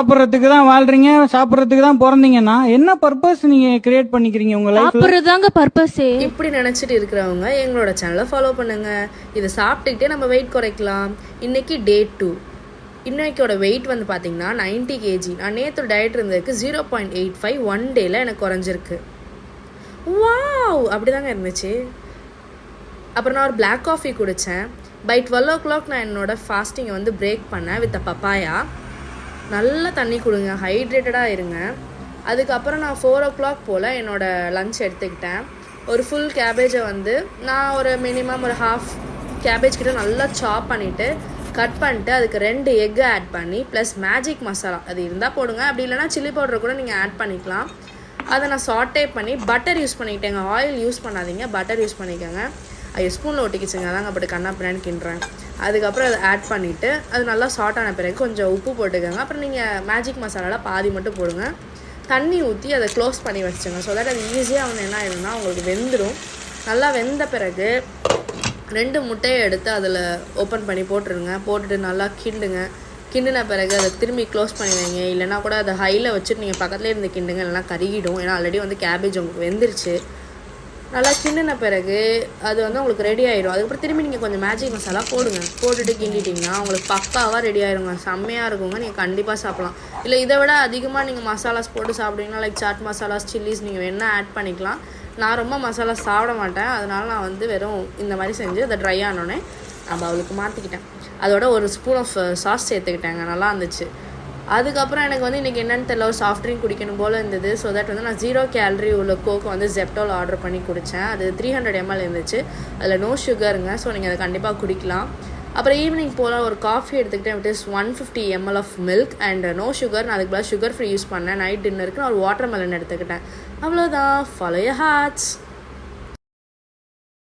சாப்பிட்றதுக்கு தான் வாழ்றீங்க, சாப்பிட்றதுக்கு தான் பிறந்தீங்கன்னா என்ன பர்பஸ் நீங்க கிரியேட் பண்ணிக்கிறீங்க உங்க லைஃப்ல? சாப்பிட்றதாங்க பர்பஸே. இப்படி நினச்சிட்டு இருக்கிறவங்க எங்களோட சேனலை ஃபாலோ பண்ணுங்கள். இதை சாப்பிட்டுக்கிட்டே நம்ம வெயிட் குறைக்கலாம். இன்றைக்கி டே 2. இன்னைக்கோட வெயிட் வந்து பார்த்திங்கன்னா 90 kg. நான் நேற்று டயட் இருந்ததுக்கு 0.85 1 டேயில் எனக்கு குறைஞ்சிருக்கு. வாவ், அப்படி தாங்க இருந்துச்சு. அப்புறம் நான் ஒரு பிளாக் காஃபி குடித்தேன். பை 12 o'clock நான் என்னோடய ஃபாஸ்டிங்கை வந்து பிரேக் பண்ணேன் வித் பப்பாயா. நல்லா தண்ணி கொடுங்க, ஹைட்ரேட்டடாக இருங்க. அதுக்கப்புறம் நான் 4 o'clock போல் என்னோடய லன்ச் எடுத்துக்கிட்டேன். ஒரு ஃபுல் கேபேஜை வந்து நான் ஒரு மினிமம் ஒரு ஹாஃப் கேபேஜ் கிட்ட நல்லா சாப் பண்ணிவிட்டு கட் பண்ணிட்டு அதுக்கு 2 எக்கு ஆட் பண்ணி ப்ளஸ் மேஜிக் மசாலா அது இருந்தால் போடுங்க, அப்படி இல்லைனா சில்லி பவுடர் கூட நீங்கள் ஆட் பண்ணிக்கலாம். அதை நான் சாட்டே பண்ணி பட்டர் யூஸ் பண்ணிக்கிட்டேங்க. ஆயில் யூஸ் பண்ணாதீங்க, பட்டர் யூஸ் பண்ணிக்கோங்க. அது ஸ்பூனில் ஒட்டிக்கிச்சுங்க, அதாங்க அப்படி கண்ணா பின்னான்னு கிண்டுறேன். அதுக்கப்புறம் அதை ஆட் பண்ணிவிட்டு அது நல்லா சாட் ஆன பிறகு கொஞ்சம் உப்பு போட்டுக்கோங்க. அப்புறம் நீங்கள் மேஜிக் மசாலாவில் பாதி மட்டும் போடுங்க. தண்ணி ஊற்றி அதை க்ளோஸ் பண்ணி வச்சுங்க. ஸோ தட் அது ஈஸியாக வந்து என்ன ஆயிடும்னா உங்களுக்கு வெந்துடும். நல்லா வெந்த பிறகு 2 முட்டையை எடுத்து அதில் ஓப்பன் பண்ணி போட்டுருங்க. போட்டுட்டு நல்லா கிண்டுன பிறகு அதை திரும்பி க்ளோஸ் பண்ணி வைங்க. இல்லைனா கூட அதை ஹையில் வச்சுட்டு நீங்கள் பக்கத்துலேயே இருந்து கிண்டுங்க, இல்லைனா கருகிடும். ஏன்னா ஆல்ரெடி வந்து கேபேஜ் உங்களுக்கு வெந்துருச்சு. நல்லா கிண்டின பிறகு அது வந்து உங்களுக்கு ரெடி ஆகிடும். அதுக்கப்புறம் திரும்பி நீங்கள் கொஞ்சம் மேஜிக் மசாலா போடுங்க. போட்டுட்டு கிண்டிட்டிங்கன்னா உங்களுக்கு பக்காவாக ரெடி ஆகிடுங்க. செம்மையாக இருக்குங்க, நீங்கள் கண்டிப்பாக சாப்பிட்லாம். இல்லை இதை விட அதிகமாக நீங்கள் மசாலாஸ் போட்டு சாப்பிட்டீங்கன்னா லைக் சாட் மசாலாஸ், சில்லிஸ் நீங்கள் வேணால் ஆட் பண்ணிக்கலாம். நான் ரொம்ப மசாலா சாப்பிட மாட்டேன், அதனால நான் வந்து வெறும் இந்த மாதிரி செஞ்சு அதை ட்ரை ஆனோடனே நான் அவளுக்கு மாற்றிக்கிட்டேன். அதோட ஒரு ஸ்பூன் ஆஃப் சாஸ் சேர்த்துக்கிட்டேங்க, நல்லா இருந்துச்சு. அதுக்கப்புறம் எனக்கு வந்து இன்றைக்கி என்னென்னு தெரியல, ஒரு சாஃப்ட் ட்ரிங்க் குடிக்கணும் போல் இருந்தது. ஸோ தட் வந்து நான் 0 calorie உள்ள கோக்கு வந்து ஜெப்டோவில் ஆர்டர் பண்ணி குடித்தேன். அது 300 ml இருந்துச்சு, அதில் நோ சுகருங்க. ஸோ நீங்கள் அதை கண்டிப்பாக குடிக்கலாம். அப்புறம் ஈவினிங் போல் ஒரு காஃபி எடுத்துக்கிட்டேன், which is 150 ml of milk and no sugar. நான் அதுக்கு பதிலாக சுகர் ஃப்ரீ யூஸ் பண்ணேன். நைட் டின்னருக்கு நான் ஒரு வாட்டர் மெலன் எடுத்துக்கிட்டேன். அவ்வளோதான். Follow your hearts.